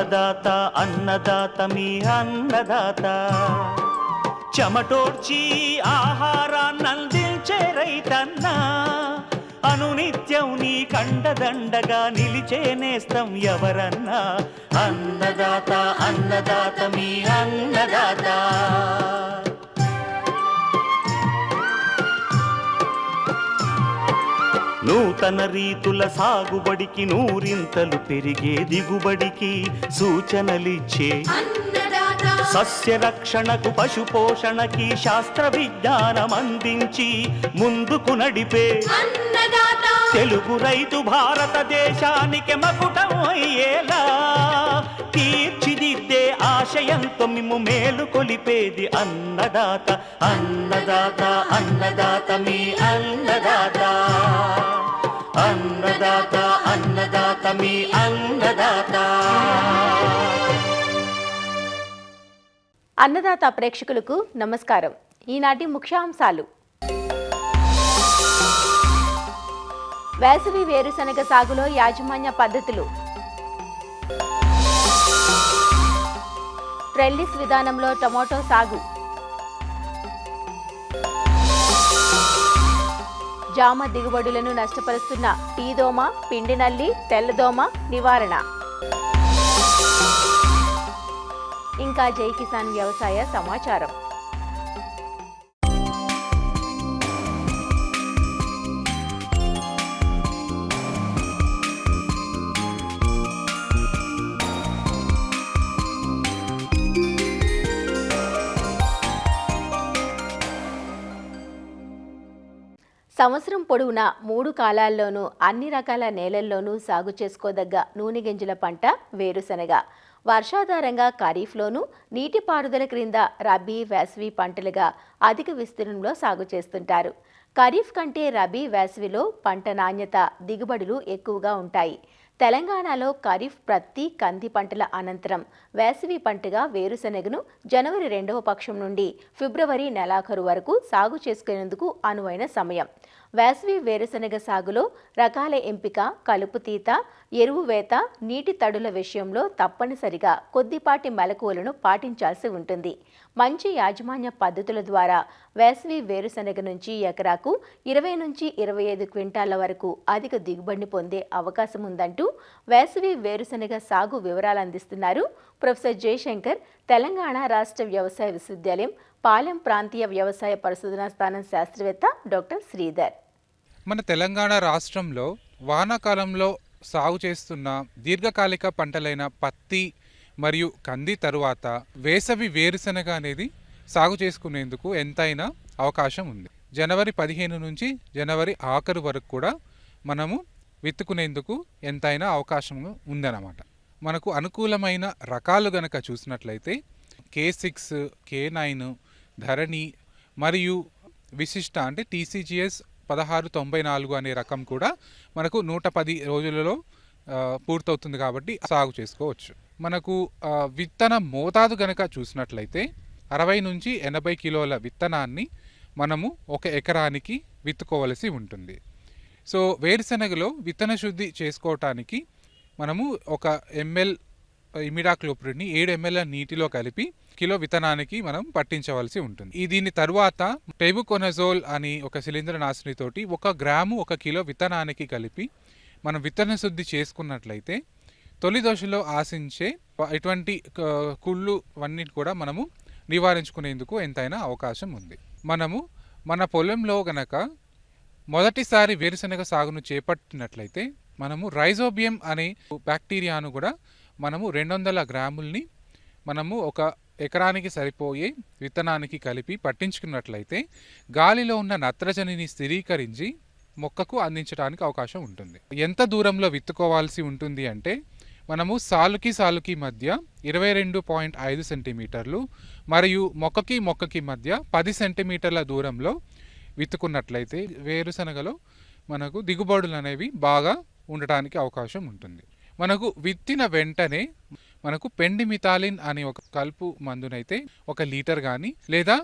అన్నదాత అన్నదాత మీ అన్నదాత చెమటోడ్చి ఆహారాన్నందించే రైతన్న అనునిత్యం నీ కండదండగా నిలిచే నేస్తం ఎవరన్నా అన్నదాత అన్నదాత మీ అన్నదాత. నూతన రీతుల సాగుబడికి నూరింతలు పెరిగే దిగుబడికి సూచనలిచ్చే సస్య రక్షణకు పశు పోషణకి శాస్త్ర విజ్ఞానం అందించి ముందుకు నడిపే తెలుగు రైతు భారతదేశానికి మకుటం అయ్యేలా తీర్చిదిద్దే ఆశయంతో మిమ్ము మేలు కొలిపేది అన్నదాత అన్నదాత అన్నదాత మీ అన్నదాత అన్నదాత అన్నదాత మీ అన్నదాత. అన్నదాత ప్రేక్షకులకు నమస్కారం. ఈనాటి ముఖ్యాంశాలు: వేసవి వేరుశనగ సాగులో యాజమాన్య పద్ధతులు, ట్రెల్లిస్ విధానంలో టమోటో సాగు, జామ దిగుబడులను నష్టపరుస్తున్న టీదోమ, పిండి నల్లి, తెల్లదోమ నివారణ, ఇంకా జై కిసాన్ వ్యవసాయ సమాచారం. సంవత్సరం పొడవునా 3 కాలాల్లోనూ అన్ని రకాల నేలల్లోనూ సాగు చేసుకోదగ్గ నూనె గింజల పంట వేరుశనగ. వర్షాధారంగా ఖరీఫ్లోనూ, నీటిపారుదల క్రింద రబీ, వేసవి పంటలుగా అధిక విస్తీర్ణంలో సాగు చేస్తుంటారు. ఖరీఫ్ కంటే రబీ, వేసవిలో పంట నాణ్యత, దిగుబడులు ఎక్కువగా ఉంటాయి. తెలంగాణలో ఖరీఫ్ ప్రతి కంది పంటల అనంతరం వేసవి పంటగా వేరుశనగను జనవరి 2వ పక్షం నుండి ఫిబ్రవరి నెలాఖరు వరకు సాగు చేసుకునేందుకు అనువైన సమయం. వేసవి వేరుశనగ సాగులో రకాల ఎంపిక, కలుపు తీత, ఎరువు వేత, నీటి తడుల విషయంలో తప్పనిసరిగా కొద్దిపాటి మెలకువలను పాటించాల్సి ఉంటుంది. మంచి యాజమాన్య పద్ధతుల ద్వారా వేసవి వేరుశనగ నుంచి ఎకరాకు 20 నుంచి 25 క్వింటాల వరకు అధిక దిగుబడిని పొందే అవకాశం ఉందంటూ వేసవి వేరుశనగ సాగు వివరాలు అందిస్తున్నారు ప్రొఫెసర్ జయశంకర్, తెలంగాణ రాష్ట్ర వ్యవసాయ విశ్వవిద్యాలయం పాలెం ప్రాంతీయ వ్యవసాయ పరిశోధనా స్థానం శాస్త్రవేత్త డాక్టర్ శ్రీధర్. మన తెలంగాణ రాష్ట్రంలో వానాకాలంలో సాగు చేస్తున్న దీర్ఘకాలిక పంటలైన పత్తి మరియు కంది తరువాత వేసవి వేరుశనగ అనేది సాగు చేసుకునేందుకు ఎంతైనా అవకాశం ఉంది. జనవరి 15 నుంచి జనవరి ఆఖరు వరకు కూడా మనము విత్తుకునేందుకు ఎంతైనా అవకాశం ఉందన్నమాట. మనకు అనుకూలమైన రకాలు గనక చూసినట్లయితే K6, K9, ధరణి మరియు విశిష్ట అంటే TCGS 1694 అనే రకం కూడా మనకు 110 రోజులలో పూర్తవుతుంది కాబట్టి సాగు చేసుకోవచ్చు. మనకు విత్తన మోతాదు గనక చూసినట్లయితే 60 నుంచి 80 కిలోల విత్తనాన్ని మనము 1 ఎకరానికి విత్తుకోవలసి ఉంటుంది. సో వేరుశనగలో విత్తన శుద్ధి చేసుకోవటానికి మనము 1 ml ఇమిడాక్లోప్రిడ్ని 7 ml నీటిలో కలిపి కిలో విత్తనానికి మనం పట్టించవలసి ఉంటుంది. దీని తర్వాత టెబుకొనజోల్ అని ఒక శిలీంద్రనాశినితోటి 1 గ్రాము 1 కిలో విత్తనానికి కలిపి మనం విత్తన శుద్ధి చేసుకున్నట్లయితే తొలి దశలో ఆశించే ఇటువంటి కుళ్ళు అన్నిటి కూడా మనము నివారించుకునేందుకు ఎంతైనా అవకాశం ఉంది. మనము మన పొలంలో గనక మొదటిసారి వేరుశనగ సాగును చేపట్టినట్లయితే మనము రైజోబియం అనే బ్యాక్టీరియాను కూడా మనము 200 గ్రాముల్ని మనము 1 ఎకరానికి సరిపోయే విత్తనానికి కలిపి పట్టించుకున్నట్లయితే గాలిలో ఉన్న నత్రజనిని స్థిరీకరించి మొక్కకు అందించడానికి అవకాశం ఉంటుంది. ఎంత దూరంలో విత్తుకోవాల్సి ఉంటుంది అంటే మనము సాలుకి మధ్య 22.5 సెంటీమీటర్లు మరియు మొక్కకి మధ్య 10 సెంటీమీటర్ల దూరంలో విత్తుకున్నట్లయితే వేరుశనగలో మనకు దిగుబడులు అనేవి బాగా ఉండటానికి అవకాశం ఉంటుంది. మనకు విత్తిన వెంటనే మనకు పెండిమిథాలిన్ అనే ఒక కలుపు మందునైతే 1 లీటర్ కానీ లేదా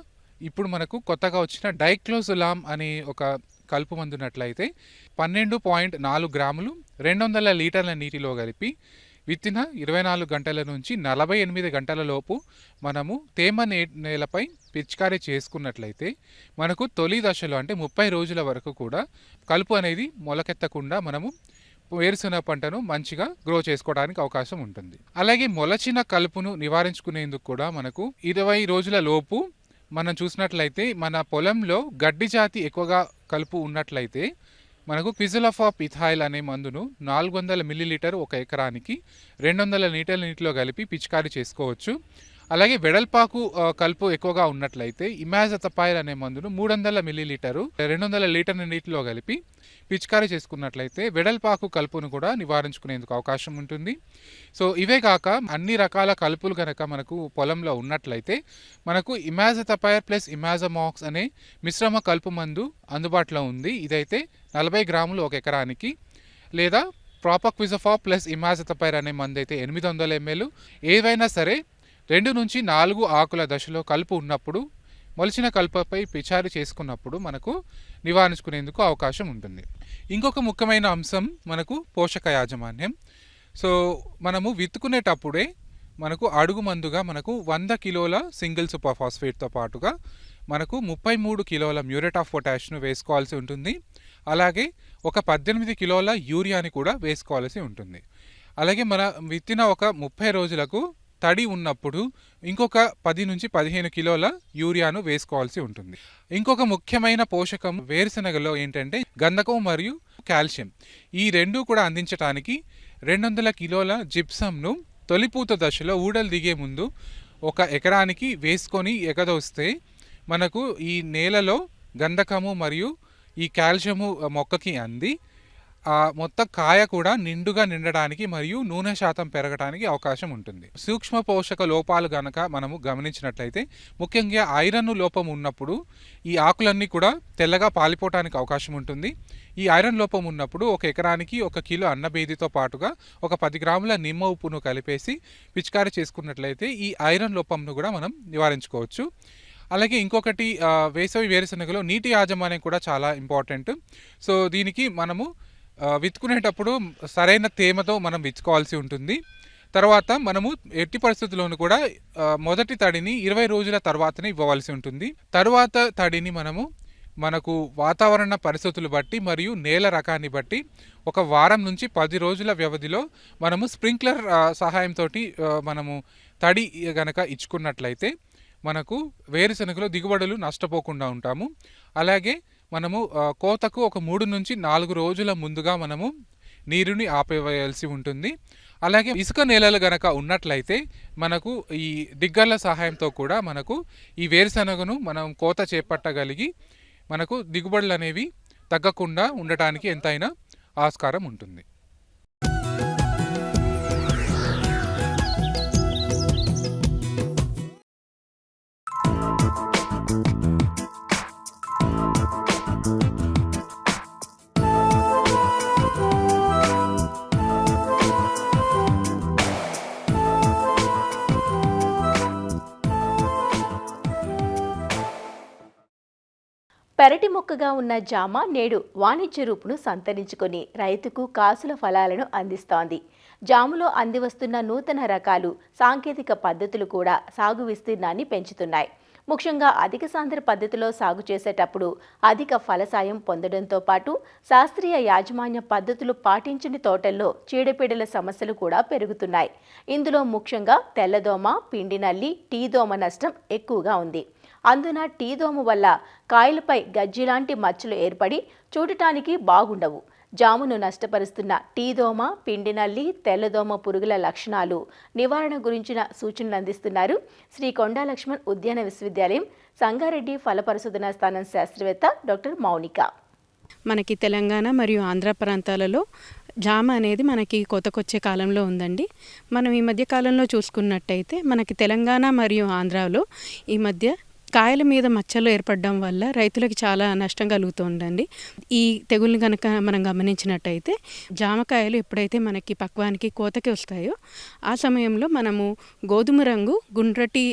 ఇప్పుడు మనకు కొత్తగా వచ్చిన డైక్లోజులామ్ అనే ఒక కలుపు మందునట్లయితే 12.4 గ్రాములు 200 లీటర్ల నీటిలో కలిపి విత్తిన 24 గంటల నుంచి 48 గంటల లోపు మనము తేమ నేలపై పిచికారీ చేసుకున్నట్లయితే మనకు తొలి దశలో అంటే 30 రోజుల వరకు కూడా కలుపు అనేది మొలకెత్తకుండా మనము వేరుశనగ పంటను మంచిగా గ్రో చేసుకోవడానికి అవకాశం ఉంటుంది. అలాగే మొలచిన కలుపును నివారించుకునేందుకు కూడా మనకు 20 రోజుల లోపు మనం చూసినట్లయితే మన పొలంలో గడ్డి జాతి ఎక్కువగా కలుపు ఉన్నట్లయితే మనకు క్విజలాఫాప్ ఇథైల్ అనే మందును 400 మిల్లీలీటర్ ఒక ఎకరానికి 200 లీటర్ల నీటిలో కలిపి పిచికారీ చేసుకోవచ్చు. అలాగే వెడల్పాకు కలుపు ఎక్కువగా ఉన్నట్లయితే ఇమాజతపైర్ అనే మందును 300 మిల్లీలీటరు 200 లీటర్ల నీటిలో కలిపి పిచికారీ చేసుకున్నట్లయితే వెడల్పాకు కలుపును కూడా నివారించుకునేందుకు అవకాశం ఉంటుంది. సో ఇవే కాక అన్ని రకాల కలుపులు కనుక మనకు పొలంలో ఉన్నట్లయితే మనకు ఇమాజతపైర్ ప్లస్ ఇమాజమాక్స్ అనే మిశ్రమ కలుపు మందు అందుబాటులో ఉంది. ఇదైతే 40 గ్రాములు ఒక ఎకరానికి, లేదా ప్రాపక్విజఫాప్ ప్లస్ ఇమాజతపైర్ అనే మందు అయితే 800 ml. ఏవైనా సరే 2 నుంచి 4 ఆకుల దశలో కలుపు ఉన్నప్పుడు మొలిచిన కలుపుపై పిచికారీ చేసుకున్నప్పుడు మనకు నివారించుకునేందుకు అవకాశం ఉంటుంది. ఇంకొక ముఖ్యమైన అంశం మనకు పోషక యాజమాన్యం. సో మనము విత్తుకునేటప్పుడే మనకు అడుగు మందుగా మనకు 100 కిలోల సింగిల్ సూపర్ ఫాస్ఫేట్తో పాటుగా మనకు 33 కిలోల మ్యూరేట్ ఆఫ్ పొటాష్ను వేసుకోవాల్సి ఉంటుంది. అలాగే ఒక 18 కిలోల యూరియాని కూడా వేసుకోవాల్సి ఉంటుంది. అలాగే మన విత్తిన ఒక 30 రోజులకు తడి ఉన్నప్పుడు ఇంకొక 10 నుంచి 15 కిలోల యూరియాను వేసుకోవాల్సి ఉంటుంది. ఇంకొక ముఖ్యమైన పోషకం వేరుశనగలో ఏంటంటే గంధకం మరియు కాల్షియం. ఈ రెండు కూడా అందించడానికి 200 కిలోల జిప్సంను తొలిపూత దశలో ఊడలు దిగే ముందు ఒక ఎకరానికి వేసుకొని ఎగదోస్తే మనకు ఈ నేలలో గంధకము మరియు ఈ కాల్షియము మొక్కకి అంది ఆ మొత్తం కాయ కూడా నిండుగా నిండడానికి మరియు నూనె శాతం పెరగడానికి అవకాశం ఉంటుంది. సూక్ష్మ పోషక లోపాలు గనక మనము గమనించినట్లయితే ముఖ్యంగా ఐరన్ లోపం ఉన్నప్పుడు ఈ ఆకులన్నీ కూడా తెల్లగా పాలిపోవడానికి అవకాశం ఉంటుంది. ఈ ఐరన్ లోపం ఉన్నప్పుడు ఒక ఎకరానికి 1 కిలో అన్నబేదితో పాటుగా ఒక 10 గ్రాముల నిమ్మ ఉప్పును కలిపేసి పిచికారీ చేసుకున్నట్లయితే ఈ ఐరన్ లోపంను కూడా మనం నివారించుకోవచ్చు. అలాగే ఇంకొకటి వేసవి వేరుశనగలో నీటి యాజమాన్యం కూడా చాలా ఇంపార్టెంట్. సో దీనికి మనము విత్తుకునేటప్పుడు సరైన తేమతో మనం విత్తుకోవాల్సి ఉంటుంది. తర్వాత మనము ఎట్టి పరిస్థితుల్లోనూ కూడా మొదటి తడిని 20 రోజుల తర్వాతనే ఇవ్వవలసి ఉంటుంది. తర్వాత తడిని మనకు వాతావరణ పరిస్థితులు బట్టి మరియు నేల రకాన్ని బట్టి ఒక వారం నుంచి 10 రోజుల వ్యవధిలో మనము స్ప్రింక్లర్ సహాయంతో మనము తడి గనక ఇచ్చుకున్నట్లయితే మనకు వేరుశనగలో దిగుబడులు నష్టపోకుండా ఉంటాము. అలాగే మనము కోతకు ఒక 3 నుంచి 4 రోజుల ముందుగా మనము నీరుని ఆపివేయాల్సి ఉంటుంది. అలాగే ఇసుక నేలలు గనక ఉన్నట్లయితే మనకు ఈ దిగ్గర్ల సహాయంతో కూడా మనకు ఈ వేరుశనగను మనం కోత చేపట్టగలిగి మనకు దిగుబడులు అనేవి తగ్గకుండా ఉండటానికి ఎంతైనా ఆస్కారం ఉంటుంది. పెరటి మొక్కగా ఉన్న జామ నేడు వాణిజ్య రూపును సంతరించుకొని రైతుకు కాసుల ఫలాలను అందిస్తోంది. జాములో అందివస్తున్న నూతన రకాలు, సాంకేతిక పద్ధతులు కూడా సాగు విస్తీర్ణాన్ని పెంచుతున్నాయి. ముఖ్యంగా అధిక సాంద్ర పద్ధతిలో సాగు చేసేటప్పుడు అధిక ఫలసాయం పొందడంతో పాటు శాస్త్రీయ యాజమాన్య పద్ధతులు పాటించని తోటల్లో చీడపీడల సమస్యలు కూడా పెరుగుతున్నాయి. ఇందులో ముఖ్యంగా తెల్లదోమ, పిండి నల్లి, టీ దోమ నష్టం ఎక్కువగా ఉంది. అందున టీ దోమ వల్ల కాయలపై గజ్జిలాంటి మచ్చలు ఏర్పడి చూడటానికి బాగుండవు. జామును నష్టపరుస్తున్న టీ దోమ, పిండి నల్లి, తెల్లదోమ పురుగుల లక్షణాలు, నివారణ గురించిన సూచనలు అందిస్తున్నారు శ్రీ కొండా లక్ష్మణ్ ఉద్యాన విశ్వవిద్యాలయం సంగారెడ్డి ఫల పరిశోధనా స్థానం శాస్త్రవేత్త డాక్టర్ మౌనిక. మనకి తెలంగాణ మరియు ఆంధ్ర ప్రాంతాలలో జామ అనేది మనకి కోతకొచ్చే కాలంలో ఉందండి. మనం ఈ మధ్య కాలంలో చూసుకున్నట్టయితే మనకి తెలంగాణ మరియు ఆంధ్రాలో ఈ మధ్య కాయల మీద మచ్చలు ఏర్పడడం వల్ల రైతులకి చాలా నష్టం కలుగుతుందండి. ఈ తెగుల్ని కనుక మనం గమనించినట్టయితే జామకాయలు ఎప్పుడైతే మనకి పక్వానికి కోతకి వస్తాయో ఆ సమయంలో మనము గోధుమ రంగు గుండ్రటి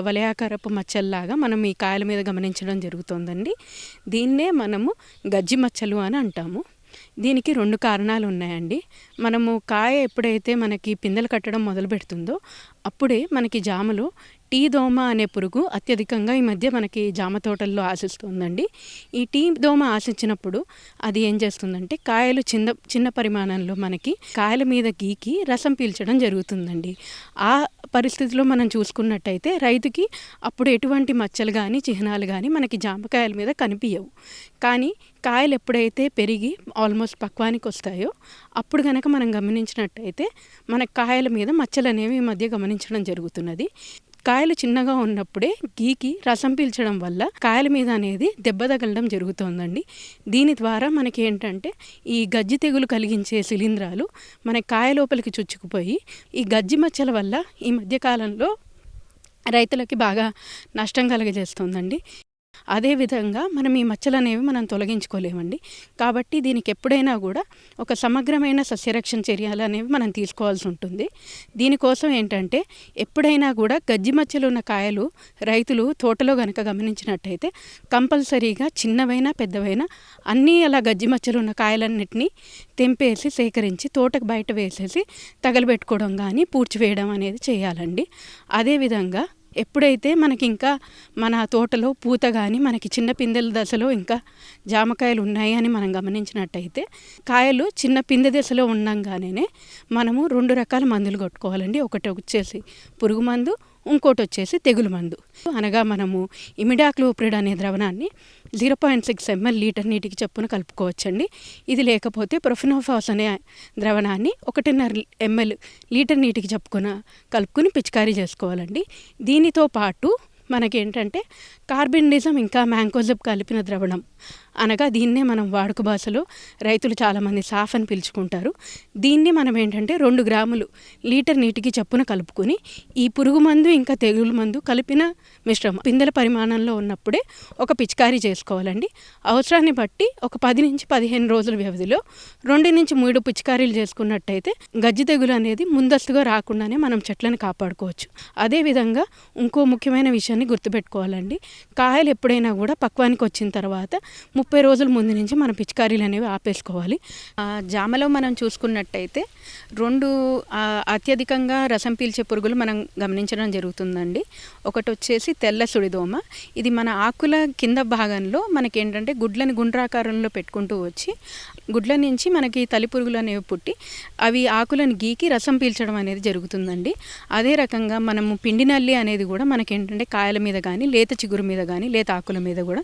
వలయాకారపు మచ్చల్లాగా మనం ఈ కాయల మీద గమనించడం జరుగుతుందండి. దీన్నే మనము గజ్జి మచ్చలు అని అంటాము. దీనికి 2 కారణాలు ఉన్నాయండి. మనము కాయ ఎప్పుడైతే మనకి పిందెలు కట్టడం మొదలు పెడుతుందో అప్పుడే మనకి జామలో టీ దోమ అనే పురుగు అత్యధికంగా ఈ మధ్య మనకి జామ తోటల్లో ఆశిస్తుందండి. ఈ టీ దోమ ఆశించినప్పుడు అది ఏం చేస్తుందంటే కాయలు చిన్న పరిమాణంలో మనకి కాయల మీద గీకి రసం పీల్చడం జరుగుతుందండి. ఆ పరిస్థితిలో మనం చూసుకున్నట్టయితే రైతుకి అప్పుడు ఎటువంటి మచ్చలు కానీ చిహ్నాలు కానీ మనకి జామకాయల మీద కనిపించవు. కానీ కాయలు ఎప్పుడైతే పెరిగి ఆల్మోస్ట్ పక్వానికి వస్తాయో అప్పుడు కనుక మనం గమనించినట్టయితే మన కాయల మీద మచ్చలు అనేవి ఈ మధ్య గమనించడం జరుగుతున్నది. కాయలు చిన్నగా ఉన్నప్పుడే గీకి రసం పీల్చడం వల్ల కాయల మీద అనేది దెబ్బ తగలడం జరుగుతోందండి. దీని ద్వారా మనకి ఏంటంటే ఈ గజ్జి తెగులు కలిగించే శిలీంధ్రాలు మన కాయ లోపలికి చొచ్చుకుపోయి ఈ గజ్జి మచ్చల వల్ల ఈ మధ్యకాలంలో రైతులకి బాగా నష్టం కలుగజేస్తుందండి. అదేవిధంగా మనం ఈ మచ్చలు అనేవి మనం తొలగించుకోలేమండి. కాబట్టి దీనికి ఎప్పుడైనా కూడా ఒక సమగ్రమైన సస్యరక్షణ చర్యలు అనేవి మనం తీసుకోవాల్సి ఉంటుంది. దీనికోసం ఏంటంటే ఎప్పుడైనా కూడా గజ్జి మచ్చలు ఉన్న కాయలు రైతులు తోటలో కనుక గమనించినట్టయితే కంపల్సరీగా చిన్నవైనా పెద్దవైనా అన్నీ అలా గజ్జి మచ్చలు ఉన్న కాయలన్నిటినీ తెంపేసి సేకరించి తోటకు బయట వేసేసి తగలబెట్టుకోవడం కానీ పూడ్చివేయడం అనేది చేయాలండి. అదేవిధంగా ఎప్పుడైతే మనకి ఇంకా మన తోటలో పూత కానీ మనకి చిన్న పిందెల దశలో ఇంకా జామకాయలు ఉన్నాయి అని మనం గమనించినట్టయితే కాయలు చిన్న పిందె దశలో ఉండంగానే మనము 2 రకాల మందులు కొట్టుకోవాలండి. ఒకటి వచ్చేసి పురుగు మందు, ఇంకోటి వచ్చేసి తెగులు మందు. అనగా మనము ఇమిడాక్లోప్రిడ్ అనే ద్రవణాన్ని 0.6 ml లీటర్ నీటికి చొప్పున కలుపుకోవచ్చండి. ఇది లేకపోతే ప్రొఫెనోఫాస్ అనే ద్రవణాన్ని 1.5 ml లీటర్ నీటికి కలుపుకుని పిచికారీ చేసుకోవాలండి. దీనితో పాటు మనకేంటంటే కార్బెండిజం ఇంకా మ్యాంకోజెబ్ కలిపిన ద్రవణం అనగా దీన్నే మనం వాడుక భాషలో రైతులు చాలామంది సాఫ్ అని పిలుచుకుంటారు. దీన్ని మనం ఏంటంటే 2 గ్రాములు లీటర్ నీటికి చొప్పున కలుపుకొని ఈ పురుగు మందు ఇంకా తెగులు మందు కలిపిన మిశ్రమం పిందెల పరిమాణంలో ఉన్నప్పుడే ఒక పిచికారీ చేసుకోవాలండి. అవసరాన్ని బట్టి ఒక 10 నుంచి 15 రోజుల వ్యవధిలో 2 నుంచి 3 పిచికారీలు చేసుకున్నట్టయితే గజ్జి తెగులు అనేది ముందస్తుగా రాకుండానే మనం చెట్లను కాపాడుకోవచ్చు. అదేవిధంగా ఇంకో ముఖ్యమైన విషయాన్ని గుర్తుపెట్టుకోవాలండి. కాయలు ఎప్పుడైనా కూడా పక్వానికి వచ్చిన తర్వాత 30 రోజుల ముందు నుంచి మన పిచికారీలు అనేవి ఆపేసుకోవాలి. జామలో మనం చూసుకున్నట్టయితే 2 అత్యధికంగా రసం పీల్చే పురుగులు మనం గమనించడం జరుగుతుందండి. ఒకటి వచ్చేసి తెల్ల సుడిదోమ. ఇది మన ఆకుల కింద భాగంలో మనకి ఏంటంటే గుడ్లని గుండ్రాకారంలో పెట్టుకుంటూ వచ్చి గుడ్ల నుంచి మనకి తల్లి పురుగులు అనేవి పుట్టి అవి ఆకులను గీకి రసం పీల్చడం అనేది జరుగుతుందండి. అదే రకంగా మనము పిండి నల్లి అనేది కూడా మనకేంటంటే కాయల మీద కానీ లేత చిగురు మీద కానీ లేత ఆకుల మీద కూడా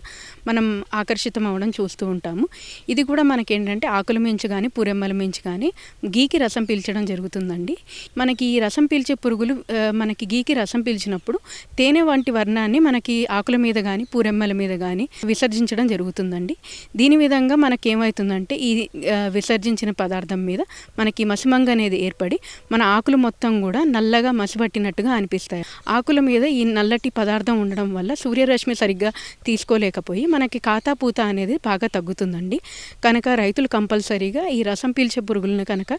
మనం ఆకర్షితం అవ్వడం చూస్తూ ఉంటాము. ఇది కూడా మనకేంటంటే ఆకుల మించి కానీ పూరెమ్మల మించి కానీ గీకి రసం పీల్చడం జరుగుతుందండి. మనకి ఈ రసం పీల్చే పురుగులు మనకి గీకి రసం పీల్చినప్పుడు తేనె వంటి వర్ణాన్ని మనకి ఆకుల మీద కానీ పూరెమ్మల మీద కానీ విసర్జించడం జరుగుతుందండి. దీని విధంగా మనకేమవుతుందంటే ఈ విసర్జించిన పదార్థం మీద మనకి మసిమంగ అనేది ఏర్పడి మన ఆకులు మొత్తం కూడా నల్లగా మసిపట్టినట్టుగా అనిపిస్తాయి. ఆకుల మీద ఈ నల్లటి పదార్థం ఉండడం వల్ల సూర్యరశ్మి సరిగ్గా తీసుకోలేకపోయి మనకి కాతా పూత అనేది బాగా తగ్గుతుందండి. కనుక రైతులు కంపల్సరీగా ఈ రసం పీల్చే పురుగులను కనుక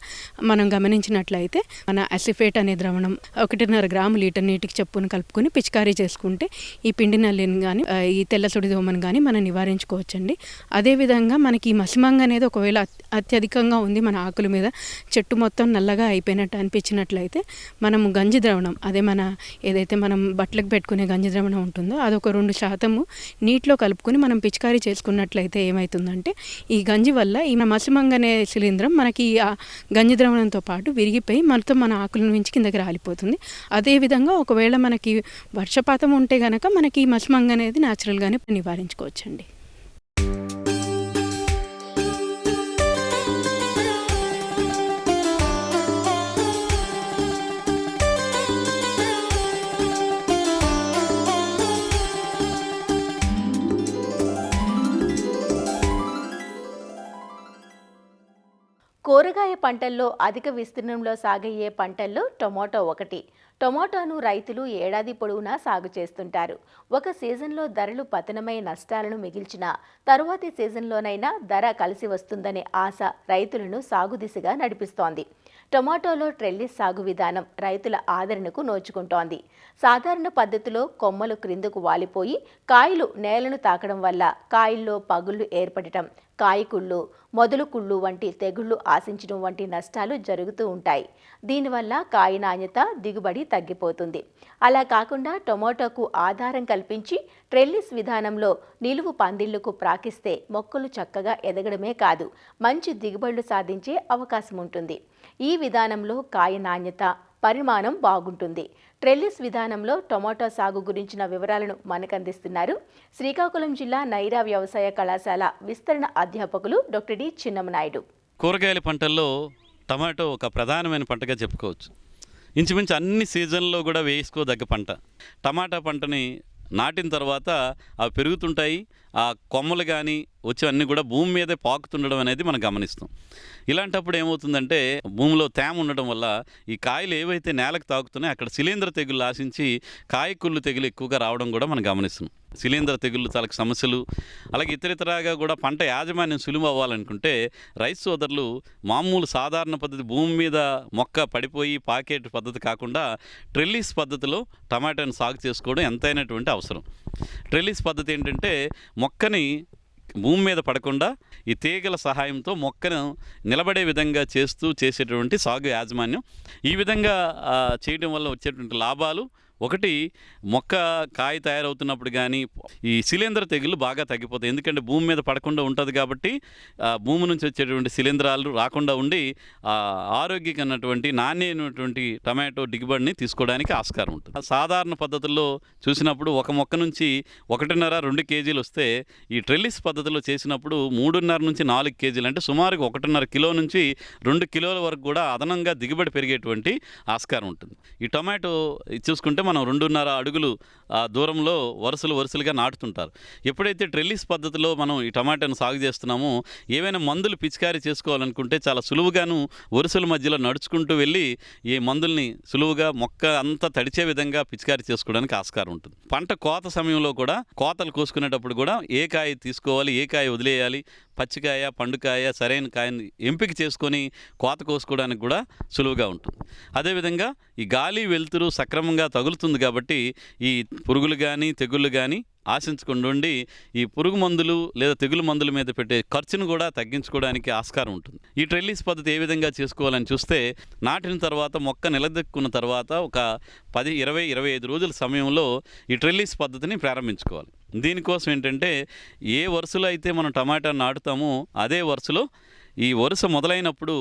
మనం గమనించినట్లయితే మన అసిఫేట్ అనే ద్రవణం 1.5 గ్రాము లీటర్ నీటికి చొప్పున కలుపుకొని పిచికారీ చేసుకుంటే ఈ పిండి నల్లిని కానీ ఈ తెల్ల సుడిదోమను కానీ మనం నివారించుకోవచ్చండి. అదేవిధంగా మనకి ఈ మసిమంగ అనేది ఒకవేళ అత్యధికంగా ఉంది మన ఆకుల మీద చెట్టు మొత్తం నల్లగా అయిపోయినట్టు అనిపించినట్లయితే మనము గంజి ద్రవణం అదే మన ఏదైతే మనం బట్టలకు పెట్టుకునే గంజి ద్రవణం ఉంటుందో అదొక 2% నీటిలో కలుపుకొని మనం పిచికారీ చేసుకున్నట్లయితే ఏమవుతుందంటే ఈ గంజి వల్ల ఈ మసిమంగ అనే శిలీంధ్రం మనకి ఆ గంజి ద్రవణంతో పాటు విరిగిపోయి మొత్తం మన ఆకుల నుంచి కిందకి రాలిపోతుంది. అదేవిధంగా ఒకవేళ మనకి వర్షపాతం ఉంటే కనుక మనకి ఈ మసిమంగ అనేది న్యాచురల్గానే నివారించుకోవచ్చండి. కూరగాయ పంటల్లో అధిక విస్తీర్ణంలో సాగయ్యే పంటల్లో టొమాటో ఒకటి. టొమాటోను రైతులు ఏడాది పొడవునా సాగు చేస్తుంటారు. ఒక సీజన్లో ధరలు పతనమై నష్టాలను మిగిల్చిన తరువాతి సీజన్లోనైనా ధర కలిసి వస్తుందనే ఆశ రైతులను సాగు దిశగా నడిపిస్తోంది. టొమాటోలో ట్రెల్లిస్ సాగు విధానం రైతుల ఆదరణకు నోచుకుంటోంది. సాధారణ పద్ధతిలో కొమ్మలు క్రిందకు వాలిపోయి కాయలు నేలను తాకడం వల్ల కాయల్లో పగుళ్లు ఏర్పడటం, కాయకుళ్ళు, మొదలు కుళ్ళు వంటి తెగుళ్లు ఆశించడం వంటి నష్టాలు జరుగుతూ ఉంటాయి. దీనివల్ల కాయ నాణ్యత, దిగుబడి తగ్గిపోతుంది. అలా కాకుండా టొమాటోకు ఆధారం కల్పించి ట్రెల్లిస్ విధానంలో నిలువు పందిళ్లకు ప్రాకిస్తే మొక్కలు చక్కగా ఎదగడమే కాదు, మంచి దిగుబడులు సాధించే అవకాశం ఉంటుంది. ఈ విధానంలో కాయ నాణ్యత, పరిమాణం బాగుంటుంది. ట్రెల్లిస్ విధానంలో టొమాటో సాగు గురించిన వివరాలను మనకందిస్తున్నారు శ్రీకాకుళం జిల్లా నైరా వ్యవసాయ కళాశాల విస్తరణ అధ్యాపకులు డాక్టర్ డి చిన్నమనాయుడు. కూరగాయల పంటల్లో టమాటో ఒక ప్రధానమైన పంటగా చెప్పుకోవచ్చు. ఇంచుమించు అన్ని సీజన్లో కూడా వేసుకోదగ్గ పంట. టమాటా పంటని నాటిన తర్వాత అవి పెరుగుతుంటాయి. ఆ కొమ్మలు కానీ వచ్చేవన్నీ కూడా భూమి మీదే పాకుతుండడం అనేది మనం గమనిస్తాం. ఇలాంటప్పుడు ఏమవుతుందంటే భూమిలో తేమ ఉండడం వల్ల ఈ కాయలు ఏవైతే నేలకు తాకుతున్నాయో అక్కడ శిలీంధ్ర తెగుళ్ళు ఆశించి కాయకుళ్ళు తెగులు ఎక్కువగా రావడం కూడా మనం గమనిస్తున్నాం. శిలీంధ్ర తెగుళ్ళు చాలా సమస్యలు. అలాగే ఇతరితరాగా కూడా పంట యాజమాన్యం సులువు అవ్వాలనుకుంటే రైతు సోదరులు మామూలు సాధారణ పద్ధతి భూమి మీద మొక్క పడిపోయి పాకేట్ పద్ధతి కాకుండా ట్రెల్లిస్ పద్ధతిలో టమాటాను సాగు చేసుకోవడం ఎంతైనటువంటి అవసరం. ట్రెల్లిస్ పద్ధతి ఏంటంటే మొక్కని భూమి మీద పడకుండా ఈ తీగల సహాయంతో మొక్కను నిలబడే విధంగా చేసేటువంటి సాగు యాజమాన్యం. ఈ విధంగా చేయడం వల్ల వచ్చేటువంటి లాభాలు, ఒకటి మొక్క కాయ తయారవుతున్నప్పుడు కానీ ఈ శిలీంధ్ర తెగులు బాగా తగ్గిపోతాయి. ఎందుకంటే భూమి మీద పడకుండా ఉంటుంది కాబట్టి భూమి నుంచి వచ్చేటువంటి శిలీంధ్రాలు రాకుండా ఉండి ఆరోగ్యకరమైనటువంటి నాణ్యమైనటువంటి టమాటో దిగుబడిని తీసుకోవడానికి ఆస్కారం ఉంటుంది. సాధారణ పద్ధతుల్లో చూసినప్పుడు ఒక మొక్క నుంచి 1.5-2 కేజీలు వస్తే ఈ ట్రెల్లిస్ పద్ధతిలో చేసినప్పుడు 3.5 నుంచి 4 కేజీలు, అంటే సుమారుగా 1.5 కిలో నుంచి 2 కిలోల వరకు కూడా అదనంగా దిగుబడి పెరిగేటువంటి ఆస్కారం ఉంటుంది. ఈ టమాటో చూసుకుంటే మనం 2.5 అడుగులు దూరంలో వరుసలుగా నాటుతుంటారు. ఎప్పుడైతే ట్రెల్లిస్ పద్ధతిలో మనం ఈ టమాటాను సాగు చేస్తున్నామో ఏవైనా మందులు పిచికారీ చేసుకోవాలనుకుంటే చాలా సులువుగాను వరుసల మధ్యలో నడుచుకుంటూ వెళ్ళి ఈ మందుల్ని సులువుగా మొక్క అంతా తడిచే విధంగా పిచికారీ చేసుకోవడానికి ఆస్కారం ఉంటుంది. పంట కోత సమయంలో కూడా కోతలు కోసుకునేటప్పుడు కూడా ఏ కాయ తీసుకోవాలి, ఏ కాయ వదిలేయాలి, పచ్చికాయ, పండుకాయ, సరైన కాయని ఎంపిక చేసుకొని కోత కోసుకోవడానికి కూడా సులువుగా ఉంటుంది. అదేవిధంగా ఈ గాలి వెలుతురు సక్రమంగా తగులుతుంది కాబట్టి ఈ పురుగులు కానీ తెగుళ్ళు కానీ ఆశించకుండా ఉండి ఈ పురుగు మందులు లేదా తెగులు మందుల మీద పెట్టే ఖర్చును కూడా తగ్గించుకోవడానికి ఆస్కారం ఉంటుంది. ఈ ట్రెల్లిస్ పద్ధతి ఏ విధంగా చేసుకోవాలని చూస్తే నాటిన తర్వాత మొక్క నిలదొక్కున్న తర్వాత ఒక 10, 20, 25 రోజుల సమయంలో ఈ ట్రెల్లిస్ పద్ధతిని ప్రారంభించుకోవాలి. దీనికోసం ఏంటంటే ఏ వరుసలో అయితే మనం టమాటా నాటుతామో అదే వరుసలో ఈ వరుస మొదలైనప్పుడు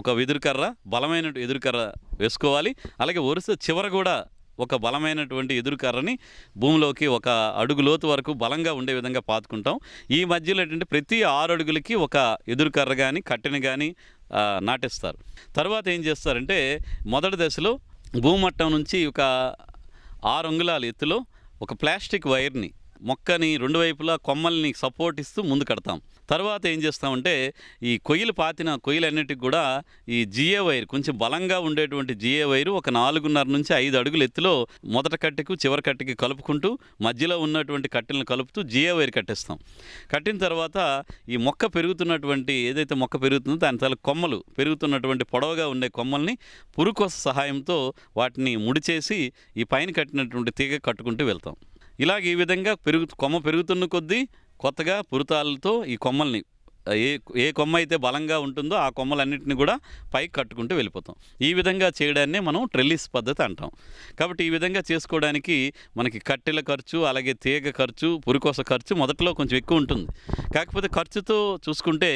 ఒక వెదురుకర్ర, బలమైన ఎదురుకర్ర వేసుకోవాలి. అలాగే వరుస చివర కూడా ఒక బలమైనటువంటి ఎదురుకర్రని భూమిలోకి 1 అడుగు లోతు వరకు బలంగా ఉండే విధంగా పాతుకుంటాం. ఈ మధ్యలో ఏంటంటే ప్రతి 6 అడుగులకి ఒక ఎదురుకర్ర కానీ కట్టెని కానీ నాటేస్తారు. తర్వాత ఏం చేస్తారంటే మొదటి దశలో భూమట్టం నుంచి ఒక 6 అంగుళాల ఎత్తులో ఒక ప్లాస్టిక్ వైర్ని మొక్కని 2 వైపులా కొమ్మల్ని సపోర్ట్ ఇస్తూ ముందు కడతాం. తర్వాత ఏం చేస్తామంటే ఈ కొయ్యలన్నిటికి కూడా ఈ జిఏ వైర్, కొంచెం బలంగా ఉండేటువంటి జిఏ వైరు ఒక 4.5 నుంచి 5 అడుగుల ఎత్తులో మొదటి కట్టెకు చివరి కట్టెకి కలుపుకుంటూ మధ్యలో ఉన్నటువంటి కట్టెలను కలుపుతూ జిఏ వైర్ కట్టేస్తాం. కట్టిన తర్వాత ఈ మొక్క పెరుగుతున్నటువంటి ఏదైతే మొక్క పెరుగుతుందో దాని తల కొమ్మలు పెరుగుతున్నటువంటి పొడవుగా ఉండే కొమ్మల్ని పురుకొస సహాయంతో వాటిని ముడిచేసి ఈ పైన కట్టినటువంటి తీగ కట్టుకుంటూ వెళ్తాం. ఇలాగ ఈ విధంగా కొమ్మ పెరుగుతున్న కొద్దీ కొత్తగా పురుతాలతో ఈ కొమ్మల్ని ఏ కొమ్మ అయితే బలంగా ఉంటుందో ఆ కొమ్మలన్నింటినీ కూడా పైకి కట్టుకుంటూ వెళ్ళిపోతాం. ఈ విధంగా చేయడాన్నే మనం ట్రెల్లిస్ పద్ధతి అంటాం. కాబట్టి ఈ విధంగా చేసుకోవడానికి మనకి కట్టెల ఖర్చు, అలాగే తీగ ఖర్చు, పురుకోస ఖర్చు మొదట్లో కొంచెం ఎక్కువ ఉంటుంది. కాకపోతే ఖర్చుతో చూసుకుంటే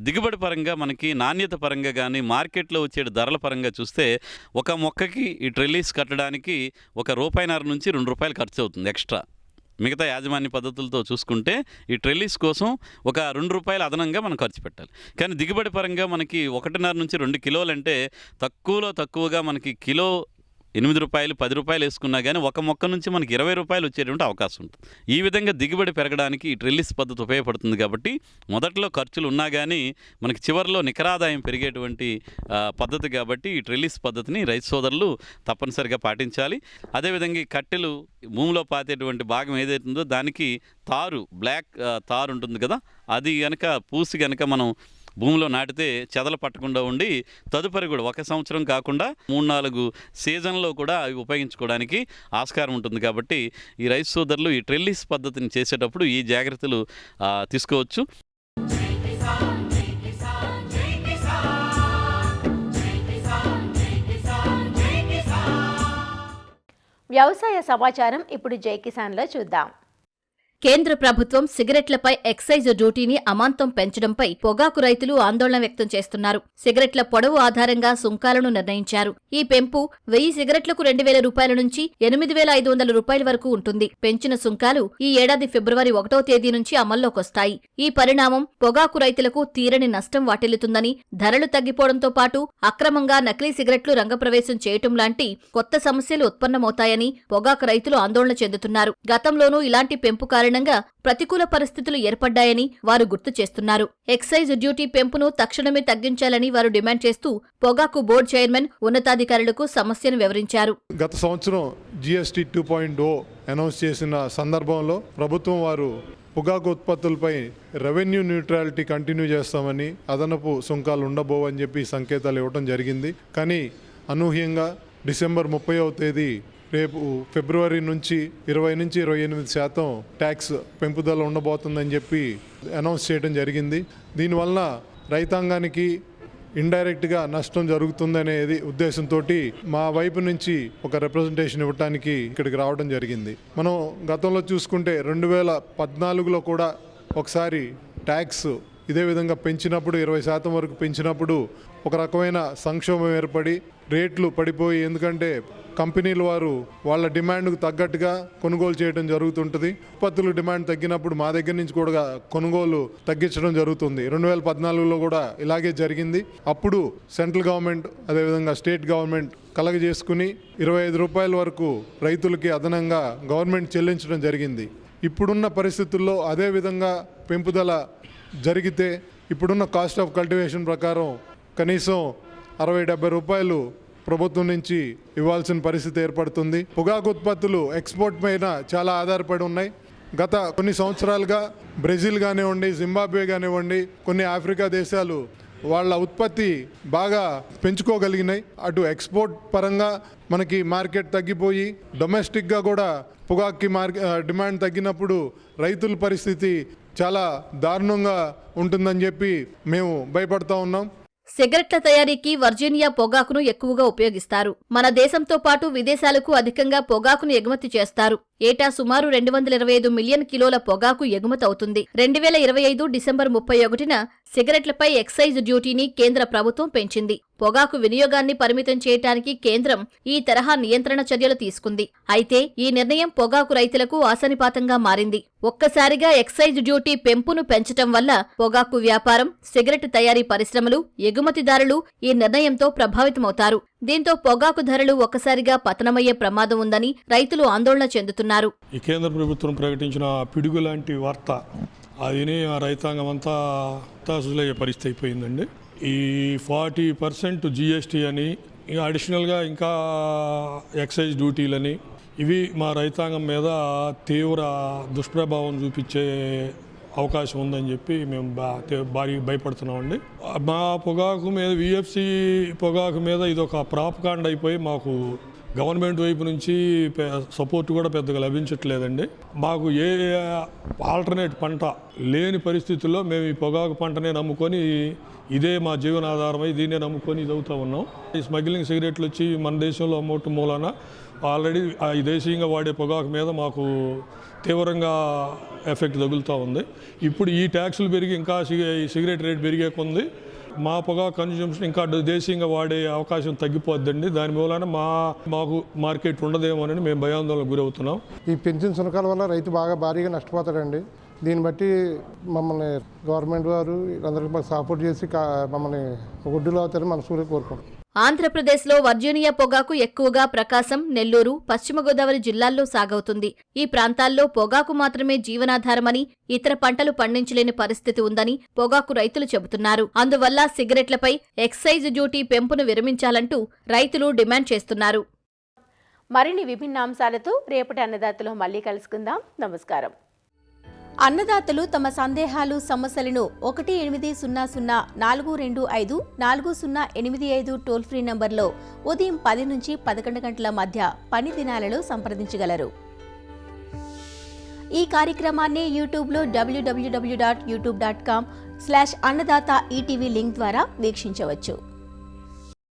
దిగుబడి పరంగా మనకి నాణ్యత పరంగా కానీ మార్కెట్లో వచ్చే ధరల పరంగా చూస్తే ఒక మొక్కకి ఈ ట్రెల్లిస్ కట్టడానికి ₹1.5 నుంచి ₹2 ఖర్చు అవుతుంది ఎక్స్ట్రా. మిగతా యాజమాన్య పద్ధతులతో చూసుకుంటే ఈ ట్రెల్లిస్ కోసం ఒక ₹2 అదనంగా మనం ఖర్చు పెట్టాలి. కానీ దిగుబడి పరంగా మనకి 1.5 నుంచి 2 కిలోలు అంటే తక్కువగా మనకి కిలో ₹8, ₹10 వేసుకున్నా కానీ ఒక మొక్క నుంచి మనకి ₹20 వచ్చేటువంటి అవకాశం ఉంటుంది. ఈ విధంగా దిగుబడి పెరగడానికి ఈ ట్రెల్లిస్ పద్ధతి ఉపయోగపడుతుంది. కాబట్టి మొదట్లో ఖర్చులు ఉన్నా కానీ మనకి చివరిలో నికరాదాయం పెరిగేటువంటి పద్ధతి కాబట్టి ఈ ట్రెల్లిస్ పద్ధతిని రైతు సోదరులు తప్పనిసరిగా పాటించాలి. అదేవిధంగా ఈ కట్టెలు భూమిలో పాతేటువంటి భాగం ఏదైతుందో దానికి బ్లాక్ తారు ఉంటుంది కదా, అది కనుక పూసి కనుక మనం భూమిలో నాటితే చెదలు పట్టకుండా ఉండి తదుపరి కూడా 1 సంవత్సరం కాకుండా 3-4 సీజన్లో కూడా అవి ఉపయోగించుకోవడానికి ఆస్కారం ఉంటుంది. కాబట్టి ఈ రైతు సోదరులు ఈ ట్రెల్లిస్ పద్ధతిని చేసేటప్పుడు ఈ జాగ్రత్తలు తీసుకోవచ్చు. వ్యవసాయ సమాచారం ఇప్పుడు జై కిసాన్లో చూద్దాం. కేంద్ర ప్రభుత్వం సిగరెట్లపై ఎక్సైజ్ డ్యూటీని అమాంతం పెంచడంపై పొగాకు రైతులు ఆందోళన వ్యక్తం చేస్తున్నారు. సిగరెట్ల పొడవు ఆధారంగా సుంకాలను నిర్ణయించారు. ఈ పెంపు 1000 సిగరెట్లకు 2000 రూపాయల నుంచి 8500 రూపాయల వరకు ఉంటుంది. పెంచిన సుంకాలు ఈ ఏడాది ఫిబ్రవరి 1వ తేదీ నుంచి అమల్లోకొస్తాయి. ఈ పరిణామం పొగాకు రైతులకు తీరని నష్టం వాటిల్లుతుందని, ధరలు తగ్గిపోవడంతో పాటు అక్రమంగా నకిలీ సిగరెట్లు రంగప్రవేశం చేయటం లాంటి కొత్త సమస్యలు ఉత్పన్నమవుతాయని పొగాకు రైతులు ఆందోళన చెందుతున్నారు. గతంలోనూ ఇలాంటి పెంపు కారణంగా ప్రతికూల పరిస్థితులు ఏర్పడ్డాయని వారు గుర్తు చేస్తున్నారు. ఎక్సైజ్ డ్యూటీ పెంపును తక్షణమే తగ్గించాలని వారు డిమాండ్ చేస్తూ పొగాకు బోర్డు చైర్మన్ ఉన్నతాధికారులకు సమస్యను వివరించారు. గత సంవత్సరం GST 2.0 అనౌన్స్ చేసిన సందర్భంలో ప్రభుత్వం వారు పొగాకు ఉత్పత్తులపై రెవెన్యూ న్యూట్రాలిటీ కంటిన్యూ చేస్తామని, అదనపు సుంకాలు ఉండబోవని చెప్పి సంకేతాలు ఇవ్వడం జరిగింది. కానీ అనూహ్యంగా డిసెంబర్ 30వ తేదీ రేపు ఫిబ్రవరి నుంచి 20 నుంచి 28% ట్యాక్స్ పెంపుదల ఉండబోతుందని చెప్పి అనౌన్స్ చేయడం జరిగింది. దీనివల్ల రైతాంగానికి ఇండైరెక్ట్గా నష్టం జరుగుతుందనేది ఉద్దేశంతో మా వైపు నుంచి ఒక రిప్రజెంటేషన్ ఇవ్వడానికి ఇక్కడికి రావడం జరిగింది. మనం గతంలో చూసుకుంటే 2014లో కూడా ఒకసారి ట్యాక్స్ ఇదే విధంగా పెంచినప్పుడు 20% వరకు పెంచినప్పుడు ఒక రకమైన సంక్షోభం ఏర్పడి రేట్లు పడిపోయి, ఎందుకంటే కంపెనీల వారు వాళ్ళ డిమాండ్కు తగ్గట్టుగా కొనుగోలు చేయడం జరుగుతుంటుంది. ఉత్పత్తుల డిమాండ్ తగ్గినప్పుడు మా దగ్గర నుంచి కూడా కొనుగోలు తగ్గించడం జరుగుతుంది. 2014లో కూడా ఇలాగే జరిగింది. అప్పుడు సెంట్రల్ గవర్నమెంట్ అదేవిధంగా స్టేట్ గవర్నమెంట్ కలగజేసుకుని 25 రూపాయల వరకు రైతులకి అదనంగా గవర్నమెంట్ చెల్లించడం జరిగింది. ఇప్పుడున్న పరిస్థితుల్లో అదే విధంగా పెంపుదల జరిగితే ఇప్పుడున్న కాస్ట్ ఆఫ్ కల్టివేషన్ ప్రకారం కనీసం 60-70 రూపాయలు ప్రభుత్వం నుంచి ఇవ్వాల్సిన పరిస్థితి ఏర్పడుతుంది. పొగాకు ఉత్పత్తులు ఎక్స్పోర్ట్ పైన చాలా ఆధారపడి ఉన్నాయి. గత కొన్ని సంవత్సరాలుగా బ్రెజిల్ కానివ్వండి, జింబాబ్వే కానివ్వండి, కొన్ని ఆఫ్రికా దేశాలు వాళ్ళ ఉత్పత్తి బాగా పెంచుకోగలిగినాయి. అటు ఎక్స్పోర్ట్ పరంగా మనకి మార్కెట్ తగ్గిపోయి డొమెస్టిక్గా కూడా పొగాకుకి డిమాండ్ తగ్గినప్పుడు రైతుల పరిస్థితి చాలా దారుణంగా ఉంటుందని చెప్పి మేము భయపడతా ఉన్నాం. సిగరెట్ల తయారీకి వర్జీనియా పొగాకును ఎక్కువగా ఉపయోగిస్తారు. మన దేశంతో పాటు విదేశాలకు అధికంగా పొగాకును ఎగుమతి చేస్తారు. ఏటా సుమారు 225 మిలియన్ కిలోల పొగాకు ఎగుమతి అవుతుంది. 2025 డిసెంబర్ 31న సిగరెట్లపై ఎక్సైజ్ డ్యూటీని కేంద్ర ప్రభుత్వం పెంచింది. పొగాకు వినియోగాన్ని పరిమితం చేయడానికి కేంద్రం ఈ తరహా నియంత్రణ చర్యలు తీసుకుంది. అయితే ఈ నిర్ణయం పొగాకు రైతులకు ఆశానిపాతంగా మారింది. ఒక్కసారిగా ఎక్సైజ్ డ్యూటీ పెంపును పెంచటం వల్ల పొగాకు వ్యాపారం, సిగరెట్ తయారీ పరిశ్రమలు, ఎగుమతిదారులు ఈ నిర్ణయంతో ప్రభావితమవుతారు. దీంతో పొగాకు ధరలు ఒక్కసారిగా పతనమయ్యే ప్రమాదం ఉందని రైతులు ఆందోళన చెందుతున్నారు. ఈ కేంద్ర ప్రభుత్వం ప్రకటించిన పిడుగు లాంటి వార్త అదిని ఆ రైతాంగం అంతా తాసులయ్యే పరిస్థితి అయిపోయిందండి. ఈ 40% GST అని, అడిషనల్గా ఇంకా ఎక్సైజ్ డ్యూటీలని, ఇవి మా రైతాంగం మీద తీవ్ర దుష్ప్రభావం చూపించే అవకాశం ఉందని చెప్పి మేము భారీ భయపడుతున్నామండి. మా పొగాకు మీద VFC పొగాకు మీద ఇది ఒక ప్రాపకాండ అయిపోయి మాకు గవర్నమెంట్ వైపు నుంచి సపోర్ట్ కూడా పెద్దగా లభించట్లేదండి. మాకు ఏ ఆల్టర్నేట్ పంట లేని పరిస్థితుల్లో మేము ఈ పొగాకు పంటనే నమ్ముకొని ఇదే మా జీవనాధారమై దీన్నే నమ్ముకొని ఇది అవుతూ ఉన్నాం. ఈ స్మగ్లింగ్ సిగరెట్లు వచ్చి మన దేశంలో అమ్మటం మూలన ఆల్రెడీ ఈ దేశీయంగా వాడే పొగాకు మీద మాకు తీవ్రంగా ఎఫెక్ట్ తగులుతూ ఉంది. ఇప్పుడు ఈ ట్యాక్సులు పెరిగి ఇంకా సిగరెట్ రేట్ పెరిగే కొంది మా పొగాకు కన్జ్యూమ్షన్ ఇంకా దేశీయంగా వాడే అవకాశం తగ్గిపోద్దండి. దాని మూలన మాకు మార్కెట్ ఉండదేమోనని మేము భయాందోళనకు గురవుతున్నాం. ఈ పెన్షన్ సునకాల వల్ల రైతు భారీగా నష్టపోతాడండి. దీన్ని బట్టి మమ్మల్ని గవర్నమెంట్ వారు అందరికీ సపోర్ట్ చేసి మమ్మల్ని ఒడ్డులో అవుతారని మనస్ఫూర్తిగా కోరుకుంటాం. ఆంధ్రప్రదేశ్లో వర్జీనియా పొగాకు ఎక్కువగా ప్రకాశం, నెల్లూరు, పశ్చిమ గోదావరి జిల్లాల్లో సాగవుతుంది. ఈ ప్రాంతాల్లో పొగాకు మాత్రమే జీవనాధారమని, ఇతర పంటలు పండించలేని పరిస్థితి ఉందని పొగాకు రైతులు చెబుతున్నారు. అందువల్ల సిగరెట్లపై ఎక్సైజ్ డ్యూటీ పెంపును విరమించాలంటూ రైతులు డిమాండ్ చేస్తున్నారు. మరిన్ని విభిన్న అంశాలతో రేపటి అన్నదాతలో మళ్ళీ కలుసుకుందాం. నమస్కారం. అన్నదాతలు తమ సందేహాలు, సమస్యలను 18004254085 టోల్ ఫ్రీ నంబర్లో ఉదయం 10 నుంచి 11 గంటల మధ్య పని దినాలలో సంప్రదించగలరు. ఈ కార్యక్రమాన్ని యూట్యూబ్లో www.youtube.com/అన్నదాత ఈటీవీ లింక్ ద్వారా వీక్షించవచ్చు.